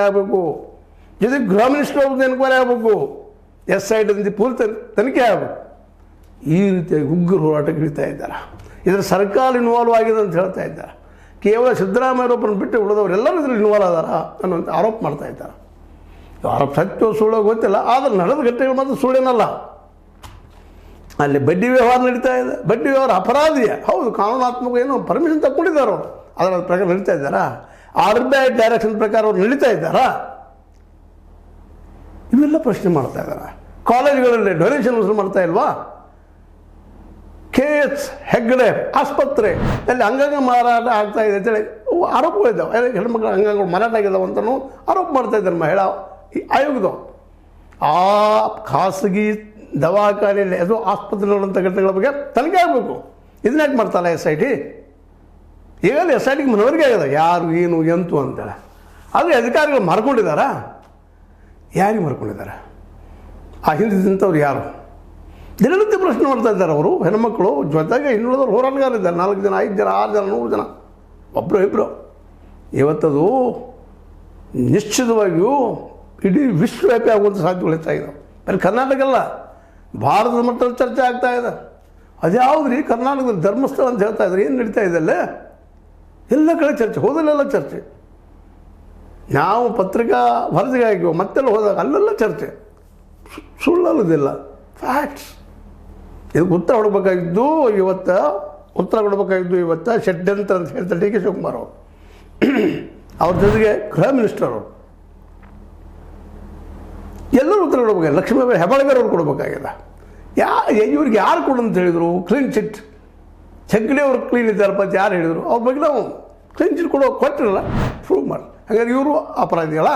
ಆಗಬೇಕು, ಜೊತೆಗೆ ಗೃಹ ಮಿನಿಸ್ಟರ್ ಅವ್ರದ್ದು ಎನ್ಕ್ವೈರಿ ಆಗಬೇಕು, SIT ಫುಲ್ ತನಿಖೆ ಆಗಬೇಕು. ಈ ರೀತಿಯಾಗಿ ಉಗ್ರ ಹೋರಾಟಕ್ಕೆ ಹಿಡಿತಾ ಇದ್ದಾರೆ. ಇದರ ಸರ್ಕಾರ ಇನ್ವಾಲ್ವ್ ಆಗಿದೆ ಅಂತ ಹೇಳ್ತಾ ಇದ್ದಾರೆ. ಕೇವಲ ಸಿದ್ದರಾಮಯ್ಯರೊಬ್ಬರನ್ನು ಬಿಟ್ಟು ಉಳಿದವರೆಲ್ಲರೂ ಇದರಲ್ಲಿ ಇನ್ವಾಲ್ವ್ ಆದಾರ ಅನ್ನೋಂಥ ಆರೋಪ ಮಾಡ್ತಾ ಇದ್ದಾರೆ. ಆರೋಪ ಸತ್ಯ ಸುಳ್ಳು ಗೊತ್ತಿಲ್ಲ, ಆದರೆ ನಡೆದ ಘಟನೆಗಳು ಮಾತ್ರ ಸುಳ್ಳೇನಲ್ಲ. ಅಲ್ಲಿ ಬಡ್ಡಿ ವ್ಯವಹಾರ ನಡೀತಾ ಇದೆ. ಬಡ್ಡಿ ವ್ಯವಹಾರ ಅಪರಾಧಿಯ ಹೌದು, ಕಾನೂನಾತ್ಮಕ ಏನು ಪರ್ಮಿಷನ್ ತಗೊಂಡಿದ್ದಾರೆ ಅವರು, ಅದರ ಪ್ರಕಾರ ನಡೀತಾ ಇದ್ದಾರಾ? RBI ಡೈರೆಕ್ಷನ್ ಪ್ರಕಾರ ಅವ್ರು ನಡೀತಾ ಇದ್ದಾರಾ? ಇವೆಲ್ಲ ಪ್ರಶ್ನೆ ಮಾಡ್ತಾ ಇದ್ದಾರೆ. ಕಾಲೇಜುಗಳಲ್ಲಿ ಡೊನೇಷನ್ ವಸೂಲು ಮಾಡ್ತಾ ಇಲ್ವಾ? KS ಹೆಗ್ಗಡೆ ಆಸ್ಪತ್ರೆ ಅಲ್ಲಿ ಅಂಗಾಂಗ ಮಾರಾಟ ಆಗ್ತಾ ಇದೆ ಅಂತೇಳಿ ಆರೋಪಗಳಿದ್ದಾವೆ. ಹೆಣ್ಮಕ್ಳ ಅಂಗಾಂಗಗಳು ಮಾರಾಟ ಆಗಿದ್ದಾವೆ ಅಂತಲೂ ಆರೋಪ ಮಾಡ್ತಾ ಇದ್ದಾರೆ ಮಹಿಳಾ ಆಯೋಗದವರು. ಆ ಖಾಸಗಿ ದವಾಖಾನೆಯಲ್ಲಿ ಅದು ಆಸ್ಪತ್ರೆಗಳಂಥ ಘಟನೆಗಳ ಬಗ್ಗೆ ತನಿಖೆ ಆಗಬೇಕು. ಇದನ್ಯಾಕೆ ಮಾಡ್ತಾರಲ್ಲ SIT? ಈಗಲೇ SITಗೆ ಮನವರಿಕೆ ಆಗಿದೆ ಯಾರು ಏನು ಎಂತು ಅಂತೇಳಿ. ಆದರೆ ಅಧಿಕಾರಿಗಳು ಮಾರ್ಕೊಂಡಿದ್ದಾರಾ? ಯಾರಿಗೆ ಮಾರ್ಕೊಂಡಿದ್ದಾರೆ? ಆ ಹಿಂದಿದ್ದಂಥವ್ರು ಯಾರು? ದಿನನಿತ್ಯ ಪ್ರಶ್ನೆ ಮಾಡ್ತಾ ಇದ್ದಾರೆ ಅವರು. ಹೆಣ್ಮಕ್ಳು ಜೊತೆಗೆ ಇನ್ನುಳಿದವರು ಹೋರಾಟಗಾರಿದ್ದಾರೆ. 4 ಜನ 5 ಜನ 6 ಜನ 100 ಜನ, ಒಬ್ಬರು ಇಬ್ಬರು. ಇವತ್ತದು ನಿಶ್ಚಿತವಾಗಿಯೂ ಇಡೀ ವಿಶ್ವವ್ಯಾಪಿ ಆಗುವಂಥ ಸಾಧ್ಯತೆಗಳು ಹೆಚ್ಚಾಗಿದೆ. ಬರೀ ಕರ್ನಾಟಕ ಅಲ್ಲ, ಭಾರತದ ಮಟ್ಟದಲ್ಲಿ ಚರ್ಚೆ ಆಗ್ತಾ ಇದೆ. ಅದ್ಯಾವುದು ರೀ? ಕರ್ನಾಟಕದಲ್ಲಿ ಧರ್ಮಸ್ಥಳ ಅಂತ ಹೇಳ್ತಾ ಇದ್ದಾರೆ. ಏನು ನಡೀತಾ ಇದೆ ಅಲ್ಲೇ? ಎಲ್ಲ ಕಡೆ ಚರ್ಚೆ, ಹೋದಲ್ಲೆಲ್ಲ ಚರ್ಚೆ. ನಾವು ಪತ್ರಿಕಾ ವರದಿಗೆ ಆಗಿವೆ, ಮತ್ತೆಲ್ಲ ಹೋದಾಗ ಅಲ್ಲೆಲ್ಲ ಚರ್ಚೆ. ಸುಳ್ಳಲ್ಲದಿಲ್ಲ, ಫ್ಯಾಕ್ಟ್ಸ್. ಇದಕ್ಕೆ ಉತ್ತರ ಕೊಡಬೇಕಾಗಿದ್ದು ಇವತ್ತು ಷಡ್ಯಂತ್ರ ಅಂತ ಹೇಳ್ತಾರೆ DK ಶಿವಕುಮಾರ್ ಅವರು. ಅವ್ರ ಜೊತೆಗೆ ಗೃಹ ಮಿನಿಸ್ಟರ್ ಅವರು ಎಲ್ಲರೂ ಉತ್ತರ ಕೊಡಬೇಕಾಗಿದೆ. ಲಕ್ಷ್ಮೀಬಾಯಿ ಹೆಬ್ಬಾಳ್ಕರ್ ಅವ್ರು ಕೊಡಬೇಕಾಗಿದೆ. ಇವ್ರಿಗೆ ಯಾರು ಕೊಡು ಅಂತ ಹೇಳಿದರು? Clean chit. ಹೆಗ್ಗಡೆ ಅವರು ಕ್ಲೀನ್ ಇದ್ದಾರಪ್ಪ ಅಂತ ಯಾರು ಹೇಳಿದರು? ಅವ್ರ ಬಗ್ಗೆ ನಾವು ಕ್ಲೀನ್ ಚಿಟ್ ಕೊಟ್ಟಿರಲ್ಲ, ಪ್ರೂವ್ ಮಾಡಿ. ಹಾಗಾದ್ರೆ ಇವರು ಅಪರಾಧಿಗಳ?